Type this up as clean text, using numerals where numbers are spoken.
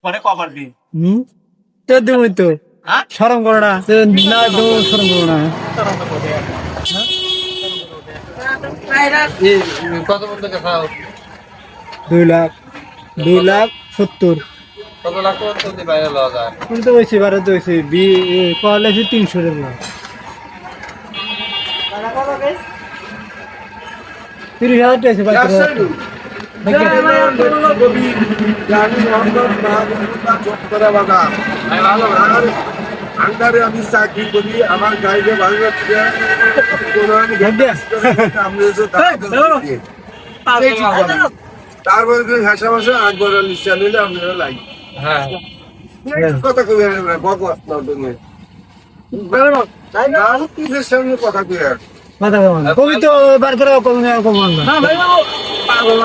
পরে কভার দিই তো তুমি তো শরম করো না না শরম করো না কত বলতে খাও 2,70,000 কত লাখ তো বাইরে লওয়া যায় তুমি তো বেশি বারে তো বেশি কলে 300 টাকা 30,000 টাকা আন্ডারে আমি চাকরি করি আমার গাড়িতে ভাঙা তারপরে হাসা ভাষা একবার নিশ্চয় নিলে আপনারা লাগে হ্যাঁ কথা কবি বকবাস না তুমি কিসের সামনে কথা কই আর মাথা কমান কবি তো বার করে কমান না না ভাই পাগল